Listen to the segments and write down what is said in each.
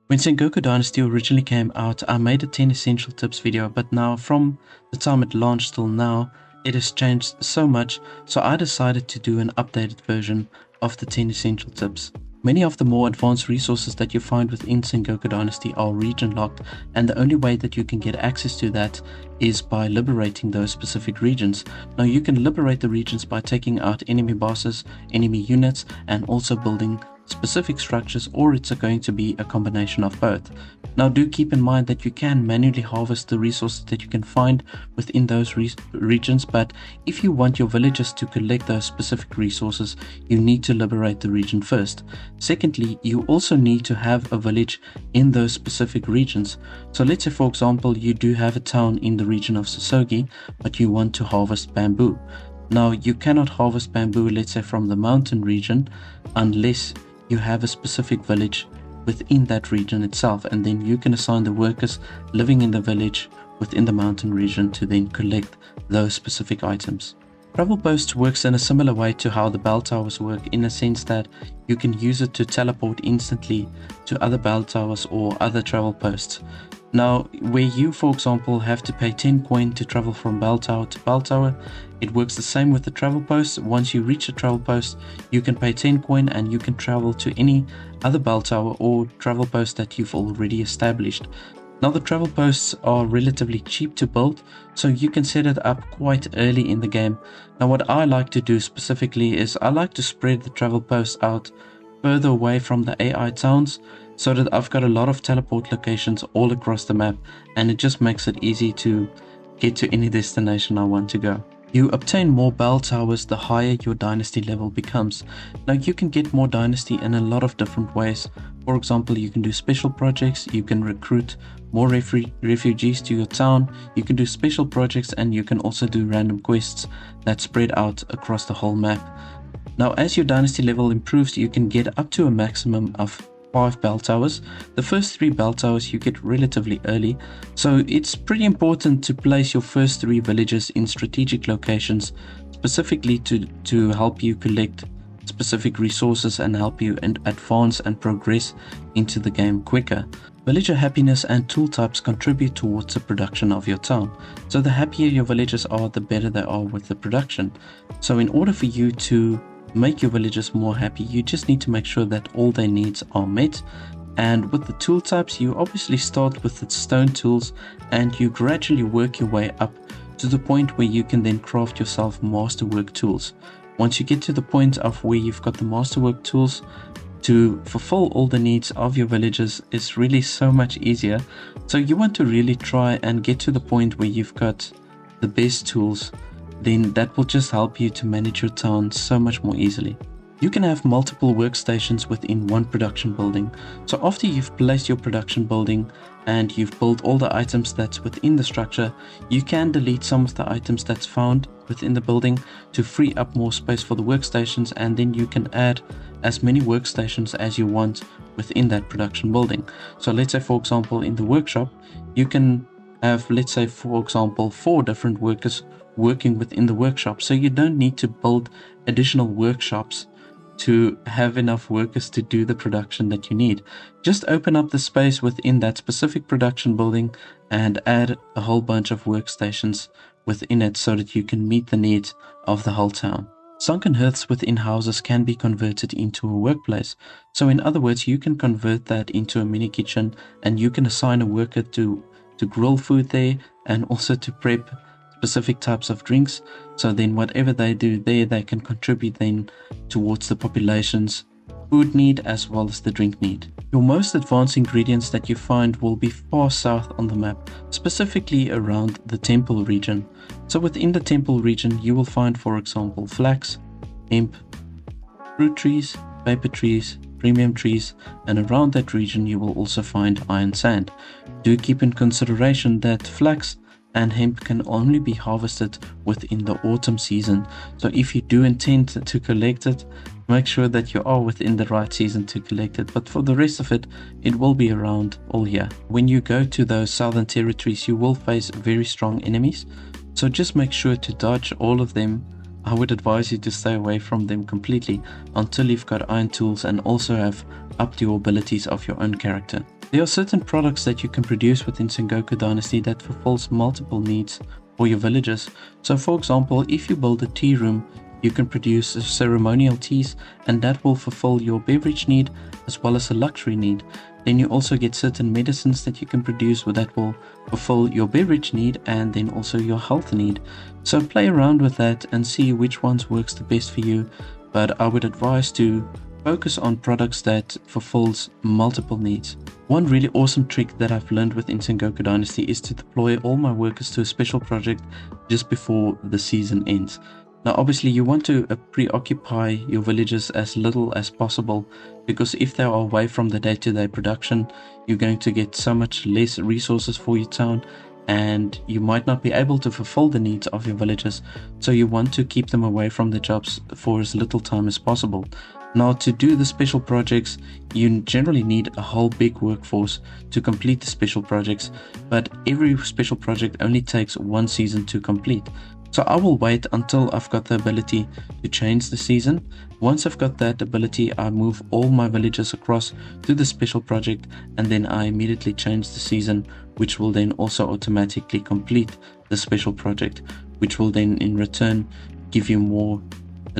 When Sengoku Dynasty originally came out, I made a 10 essential tips video, but now from the time it launched till now, it has changed so much, so I decided to do an updated version of the 10 essential tips. Many of the more advanced resources that you find within Sengoku Dynasty are region locked, and the only way that you can get access to that is by liberating those specific regions. Now you can liberate the regions by taking out enemy bosses, enemy units, and also building specific structures, or it's going to be a combination of both. Now do keep in mind that you can manually harvest the resources that you can find within those regions, but if you want your villagers to collect those specific resources, you need to liberate the region first. Secondly, you also need to have a village in those specific regions. So let's say, for example, you do have a town in the region of Sosogi, but you want to harvest bamboo. Now you cannot harvest bamboo, let's say, from the mountain region unless you have a specific village within that region itself, and then you can assign the workers living in the village within the mountain region to then collect those specific items. Travel posts works in a similar way to how the bell towers work, in a sense that you can use it to teleport instantly to other bell towers or other travel posts. Now, where you, for example, have to pay 10 coin to travel from bell tower to bell tower, it works the same with the travel post. Once you reach a travel post, you can pay 10 coin and you can travel to any other bell tower or travel post that you've already established. Now the travel posts are relatively cheap to build, so you can set it up quite early in the game. Now what I like to do specifically is I like to spread the travel posts out further away from the AI towns, so that I've got a lot of teleport locations all across the map, and it just makes it easy to get to any destination I want to go. You obtain more bell towers the higher your dynasty level becomes. Now you can get more dynasty in a lot of different ways. For example, you can do special projects, you can recruit more refugees to your town, you can do special projects, and you can also do random quests that spread out across the whole map. Now as your dynasty level improves, you can get up to a maximum of 5 bell towers. The first 3 bell towers you get relatively early, so it's pretty important to place your first 3 villages in strategic locations, specifically to help you collect specific resources and help you advance and progress into the game quicker. Villager happiness and tool types contribute towards the production of your town. So the happier your villagers are, the better they are with the production. So in order for you to make your villagers more happy, you just need to make sure that all their needs are met. And with the tool types, you obviously start with the stone tools and you gradually work your way up to the point where you can then craft yourself masterwork tools. Once you get to the point of where you've got the masterwork tools to fulfill all the needs of your villagers, it's really so much easier. So you want to really try and get to the point where you've got the best tools, then that will just help you to manage your town so much more easily. You can have multiple workstations within one production building. So after you've placed your production building and you've built all the items that's within the structure, you can delete some of the items that's found within the building to free up more space for the workstations, and then you can add as many workstations as you want within that production building. So let's say, for example, in the workshop, you can have, let's say, for example, 4 different workers working within the workshop, so you don't need to build additional workshops to have enough workers to do the production that you need. Just open up the space within that specific production building and add a whole bunch of workstations within it so that you can meet the needs of the whole town. Sunken hearths within houses can be converted into a workplace. So in other words, you can convert that into a mini kitchen, and you can assign a worker to grill food there and also to prep specific types of drinks. So then whatever they do there, they can contribute then towards the population's food need as well as the drink need. Your most advanced ingredients that you find will be far south on the map, specifically around the temple region. So within the temple region, you will find, for example, flax, hemp, fruit trees, paper trees, premium trees, and around that region you will also find iron sand. Do keep in consideration that flax and hemp can only be harvested within the autumn season. So if you do intend to collect it, make sure that you are within the right season to collect it. But for the rest of it, it will be around all year. When you go to those southern territories, you will face very strong enemies. So just make sure to dodge all of them. I would advise you to stay away from them completely until you've got iron tools and also have upped your abilities of your own character. There are certain products that you can produce within Sengoku Dynasty that fulfills multiple needs for your villagers. So for example, if you build a tea room, you can produce ceremonial teas, and that will fulfill your beverage need as well as a luxury need. Then you also get certain medicines that you can produce that will fulfill your beverage need and then also your health need. So play around with that and see which ones works the best for you. But I would advise to focus on products that fulfills multiple needs. One really awesome trick that I've learned within Sengoku Dynasty is to deploy all my workers to a special project just before the season ends. Now obviously you want to preoccupy your villagers as little as possible, because if they are away from the day-to-day production, you're going to get so much less resources for your town and you might not be able to fulfill the needs of your villagers. So you want to keep them away from the jobs for as little time as possible. Now to do the special projects, you generally need a whole big workforce to complete the special projects, but every special project only takes one season to complete. So I will wait until I've got the ability to change the season. Once I've got that ability, I move all my villagers across to the special project and then I immediately change the season, which will then also automatically complete the special project, which will then in return give you more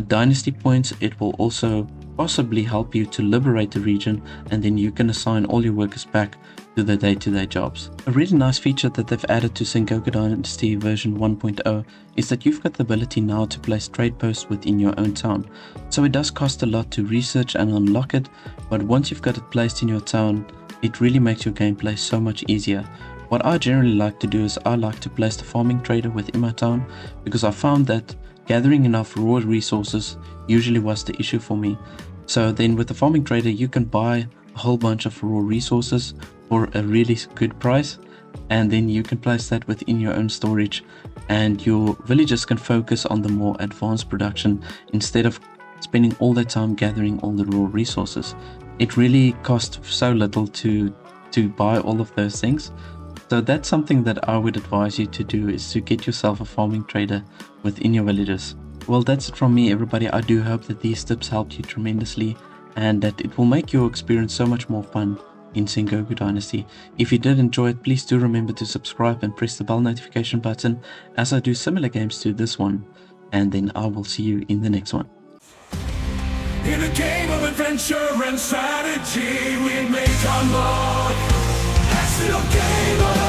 dynasty points. It will also possibly help you to liberate the region, and then you can assign all your workers back to the day-to-day jobs. A really nice feature that they've added to Sengoku Dynasty version 1.0 is that you've got the ability now to place trade posts within your own town. So it does cost a lot to research and unlock it, but once you've got it placed in your town, it really makes your gameplay so much easier. What I generally like to do is I like to place the farming trader within my town, because I found that gathering enough raw resources usually was the issue for me. So then with the farming trader, you can buy a whole bunch of raw resources for a really good price, and then you can place that within your own storage, and your villagers can focus on the more advanced production instead of spending all their time gathering all the raw resources. It really costs so little to buy all of those things. So that's something that I would advise you to do, is to get yourself a farming trader within your villages. Well, that's it from me, everybody. I do hope that these tips helped you tremendously and that it will make your experience so much more fun in Sengoku Dynasty. If you did enjoy it, please do remember to subscribe and press the bell notification button, as I do similar games to this one. And then I will see you in the next one. In a game of adventure and strategy, we make our mark. That's the game of